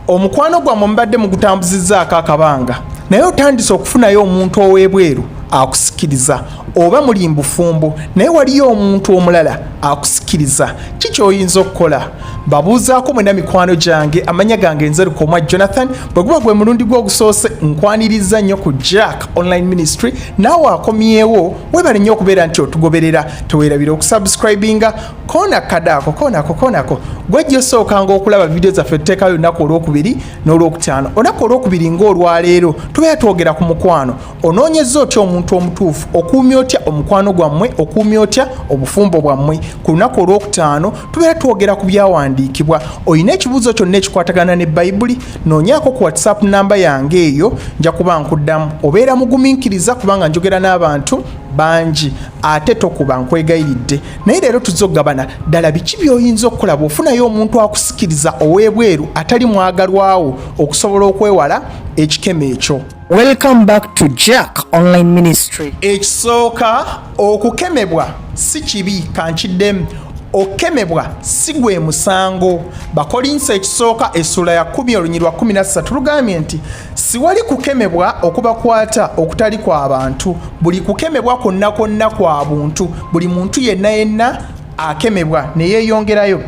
omukwano gwammwe mubadde mugutambuzizzaako akabanga naye otandise okufunayo omuntu ow'ebweru akusikiriza oba muli mbufumbo naye waliyo omuntu omulala akusikiriza kiki oyinza okukola babuuzaako mwena mikwano gyange amanya gange nze Lukomwa Jonathan bwe guba gwe mulundi gw'ogusoose nkwaniriza nnyo ku Jack Online Ministry naawe akomyewo webale nnyo okubeera nti otugoberera teweerabira okusubscribinga koonako gwejja osookanga okulaba vidiyo zaffe tuteekayo olunaku olwokubiri n'olwokutaano olunaku olwokubiri ng'olwaleero tubeera twogera ku mukwano onoonyeza otya omuntu omutuufu okuumya otya omukwano gwammwe okuumya otya obufumbo bwammwe ku lunaku olwokutaano tubeera twogera ku byawandiikibwa olina ekibuuzo kyonna ekikwatagana ne bayibuli noonyaako ku whatsapp namba yange eyo nja kuba nkuddamu obeera mugumiikiriza kubanga njogera n'abantu bangi ate tokuba nkwegayiridde naye leero tuzza okugabana ddala biki by'oyinza okukola bw'ofunayo omuntu akusikiriza ow'ebweru atali mwagalwawo okusobola okwewala ekikemo ekyo. Welcome back to Jack Online Ministry. Ekisooka okukemebwa si kibi kankiddemu okemebwa si gwe musango. Bakolinso ekisooka essula ya 10 olunyiriri lwa 13 lugambye nti siwali kukemebwa okubakwata okutali kwa bantu buli kukemebwa konna kwa buntu buli muntu yenna akemebwa ne yeeyongerayo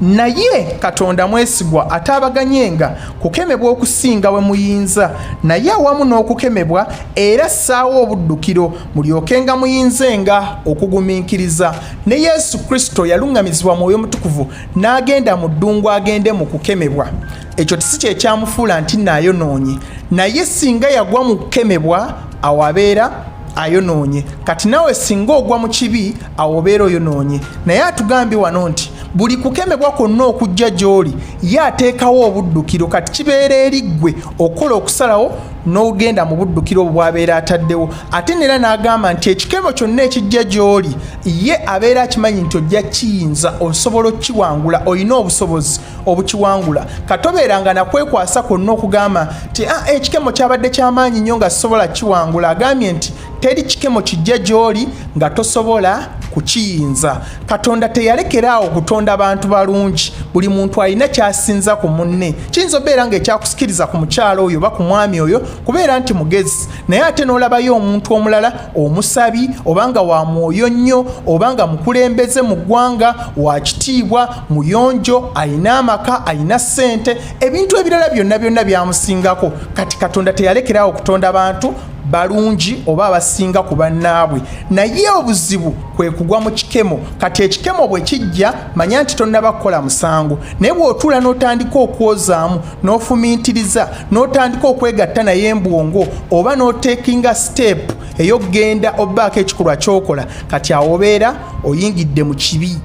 naye Katonda mwesigwa atabaganyenga kukemebwa okusinga we muyinza naye awamu n'okukemebwa era ssaawo obuddukiro mulyokenga muyinzenga okugumiikiriza ne Yesu Kristo yaluŋŋamizibwa Mwoyo Mutukuvu n'agenda mu ddungu agende mu kukemebwa ekyo tisi kye kyamufuula nti naayonoonye naye singa yagwa mu kukemebwa awo abeera ayonoonye kati nawe singa ogwa mu kibi awo obeera oyonoonye naye atugambye wano nti buli kukemebwa kwonna okujja gy'oli ye ateekawo obuddukiro kati kibeera eri ggwe okukola okusalawo n'ogenda mu buddukiro obwo bw'abeera ataddewo ate neera n'agamba nti ekikemo kyonna ekijja gy'oli ye abeera akimanyi nti ojja kiyinza osobola okkiwangula olina obusobozi obukiwangula katobeeranga nakwekwasa kwonna okugamba nti ekikemo kyabadde ky'amaanyi nnyo nga sisobola kiwangula agambye nti teri kikemo kijja gy'oli nga tosobola kukiyinza. Katonda teyalekeraawo okutonda abantu balungi buli muntu alina kyasinza ku munne kiyinza obeera ng'ekyakusikiriza ku mukyalo oyo oba ku mwami oyo kubeera nti mugezi naye ate n'olabayo omuntu omulala omusabi obanga wa mwoyo nnyo obanga mukulembeze mu ggwanga wa kitiibwa muyonjo alina amaka alina ssente ebintu ebirala byonna byamusingako kati Katonda teyalekeraawo okutonda abantu balungi oba abasinga ku bannaabwe naye obuzibu kwe kugwa mu kikemo kati ekikemo bwe kijja manya nti tonnaba kukola musango naye bw'otuula n'otandika okwozaamu n'ofumiitiriza n'otandika okwegatta naye embwongo oba n'oteekinga siteepu ey'okugenda obbaako ekikolwa ky'okola kati awo obeera oyingidde mu kibi.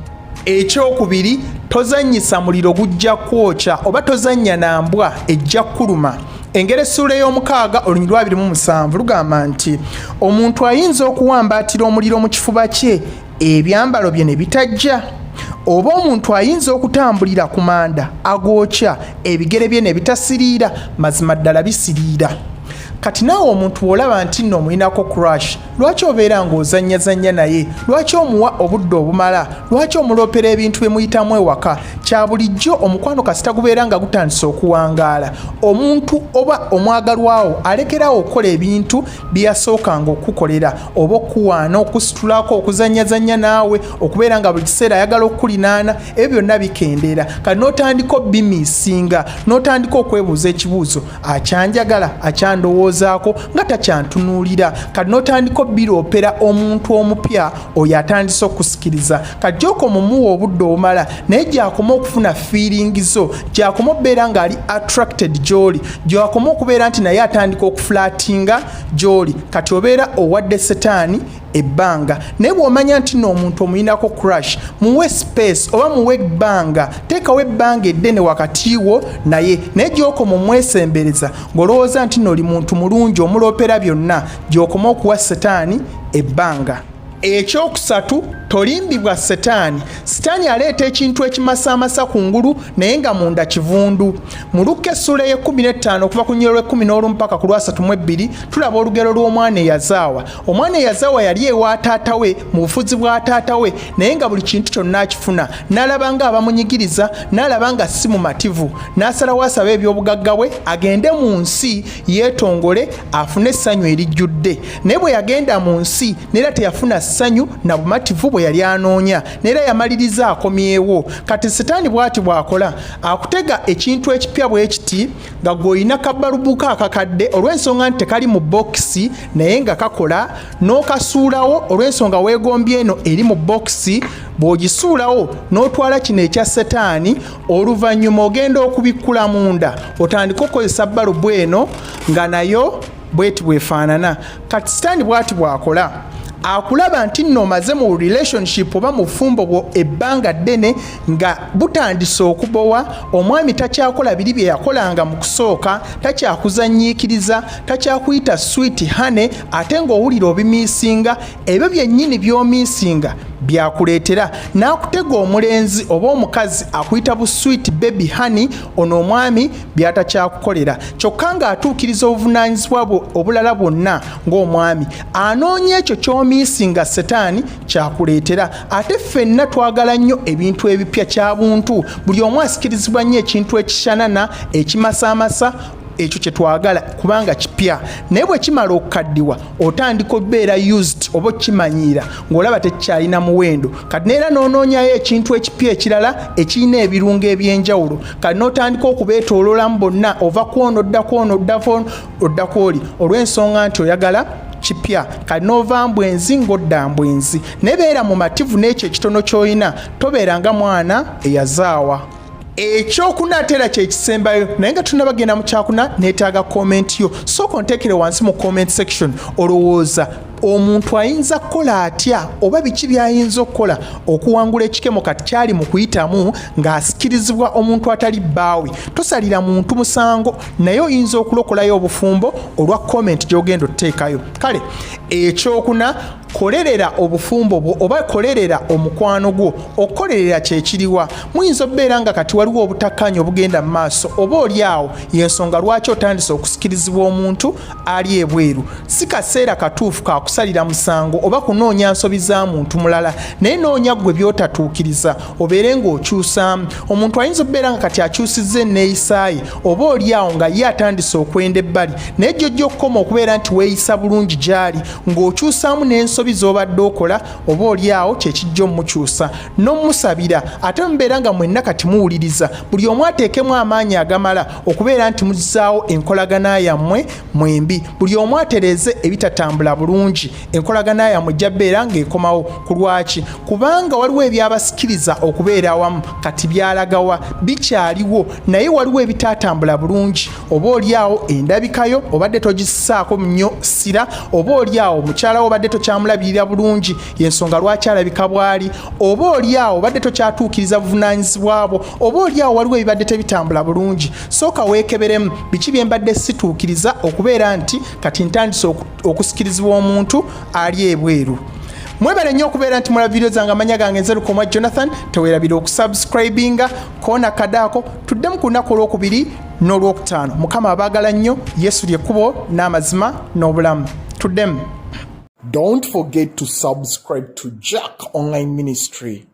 Ekyokubiri tozannyisa muliro gujja kwokya oba tozannya na mbwa ejja kuluma. Engero essula y'omukaaga olunyiriri lwa 27 lugamba nti omuntu ayinza okuwambaatira omuliro mu kifuba kye ebyambalo bye ne bitajja oba omuntu ayinza okutambulira ku manda agwokya ebigere bye ne bitasiriira mazima ddala bisiriira. Kati naawe omuntu olaba nti nno mulinako crush lwaki obeera ng'ozannyazannya naye lwaki omuwa obudde obumala lwaki omuloopera ebintu bye muyitamu ewaka kya bulijjo omukwano kasita gubeera nga gutandise okuwangaala omuntu oba omwagalwawo alekerawo okukola ebintu bye yasookanga okukolera oba okuwaana okusitulako okuzannyazannya naawe okubeera nga buli kiseera ayagala okukulinaana ebyo byonna bikendeera kati n'otandika obbimiisinga n'otandika okwebuuza ekibuuzo akyanjagala akyandowoozaako nga takyantunuulira kati n'otandika biroopera omuntu omupya oyo atandise okusikiriza kati gy'okoma omuwa obudde obumala naye gy'akoma okufuna feeling zo gy'akoma okubeera ng'ali attracted gy'oli gy'akoma okubeera nti naye atandika okufulatinga gy'oli kati obeera owadde setaani ebbanga naye bw'omanya nti n'omuntu omuyinako crush muwe space oba muwe ebbanga teekawo ebbanga eddene wakati wo naye gy'okoma omwesembereza ng'olowooza nti n'oli muntu mulungi omuloopera byonna gy'okoma okuwa setaani ebbanga. Ekyokusatu tolimbibwa setaani. Setaani aleeta ekintu ekimasaamasa kungulu naye nga munda kivundu. Mu Luka essula ye-15 okuva ku nnyiriri lwe-11 mpaka ku lwa-32 tulaba olugero lw'omwana eyazaawa. Omwana eyazaawa yali ewa taata we mu bufuzi bwa taata we naye nga buli kintu kyonna akifuna. N'alaba nga abamunyigiriza, n'alaba nga si mumativu, n'asalawo asabe eby'obugagga bwe agende mu nsi yeetongole afune essanyu erijjudde. Naye bwe yagenda mu nsi neera teyafuna ssanyu na bumativu bwe yali anoonya, neera yamaliriza akomyewo. Kati Setaani bw'ati bw'akola, akutega ekintu ekipya bwe kiti nga gw'olina kabbalubuka akakadde olw'ensonga nti tekali mu bokisi naye nga kakola, n'okasuulawo olw'ensonga weegombye eno eri mu bokisi. Bw'ogisuulawo n'otwala kino ekya Setaani, oluvannyuma ogenda okubikkula munda otandika okukozesa bbalubu eno nga nayo bweti bwefaanana. Kati Setaani bw'ati bw'akola, akulaba nti nno omaze mu relationship oba mu bufumbo bwo ebbanga ddene nga butandise okubowa, omwami takyakola biri bye yakolanga mu kusooka, takyakuzanyiikiriza, takyakuyita sweet honey, ate ng'owulira obimiisinga, ebyo byennyini by'omiisinga byakuleetera n'akutega omulenzi oba omukazi akuyita bu sweet baby honey, ono omwami byatakyakukolera. Kyokka ng'atuukiriza obuvunaanyizibwa bwo obulala bwonna ng'omwami anoonya ekyo ky'omiisinga Setaani kyakuleetera. Ate ffenna twagala nnyo ebintu ebipya kya buntu, buli omu asikirizibwa nnyo ekintu ekishanana ekimasaamasa, ekyo kye twagala kubanga kipya. Naye bwe kimala okukaddiwa otandika okubeera used oba okimanyiira ng'olaba tekikyalina muwendo. Kati neera n'onoonyayo ekintu ekipya ekirala ekirina ebirungo eby'enjawulo, kati n'otandika okubeetooloolamu bonna, ova kwono odda kwoli olw'ensonga nti oyagala kipya. Kati n'ova mbwenzi ng'odda mbwenzi. Naye beera mumativu n'ekyo ekitono ky'olina, tobeeranga mwana eyazaawa. Ekyokunaatera kyekisembayo, naye nga tunabagenda mu kyakuna neetaaga komenti yo. Sooka onteekere wansi mu comment section olowooza omuntu ayinza kukola atya oba biki by'ayinza okukola okuwangula ekikemo kati kyali mu kuyitamu ng'asikirizibwa omuntu atali bbaawe. Tosalira muntu musango, naye oyinza okulokolayo obufumbo olwa comment gy'ogenda oteekayo. Kale ekyokuna, kolerera obufumbo bwo oba kolerera omukwano gwo. Okukolerera kyekiriwa, muyinza okubeera nga kati waliwo obutakkaanya obugenda mu maaso, oba oli awo y'ensonga lwaki otandise okusikirizibwa omuntu ali ebweru. Si kaseera katuufu ka kusalira musango oba kunoonya nsobi za muntu mulala, naye noonya ggwe by'otatuukiriza obeere ng'okyusaamu. Omuntu ayinza okubeera nga kati akyusizza enneeyisaaye, oba oli awo nga ye atandise okwenda ebbali, naye jjojja okukoma okubeera nti weeyisa bulungi gy'ali ng'okyusaamu n'ensobi z'obadde okola, oba oli awo kyekijja omukyusa n'omusabira. Ate mubeera nga mwenna kati muwuliriza, buli omu ateekemu amaanyi agamala okubeera nti muzaawo enkolagana yammwe mwembi, buli omu atereeze ebitatambula bulungi, enkolagana yammwe ejja beera ng'ekomawo. Ku lwaki? Kubanga waliwo ebyabasikiriza okubeera awamu, kati byalagawa, bikyaliwo, naye waliwo ebitatambula bulungi. Oba oli awo endabikayo obadde togisaako nnyo ssira, oba oli awo mukyala wo obadde tokyamulabirira bulungi, y'ensonga lwaki alabika bw'ali, oba oli awo obadde tokyatuukiriza buvunaanyizibwa bwo, oba oli awo waliwo ebibadde tebitambula bulungi. Sooka weekeberemu, biki bye mbadde situukiriza okubeera nti kati ntandise okusikirizibwa omuntu ali ebweru. Mwebale nnyo okubeera nti mula video zange, amanya gange Nzerukomwa Jonathan. Teweerabira okusubscribinga koona kadaako. Tuddemu ku lunaku olwokubiri n'olwokutaano. Mukama abaagala nnyo, Yesu ly'ekkubo n'amazima n'obulamu. Tuddemu. Don't forget to subscribe to Jack Online Ministry.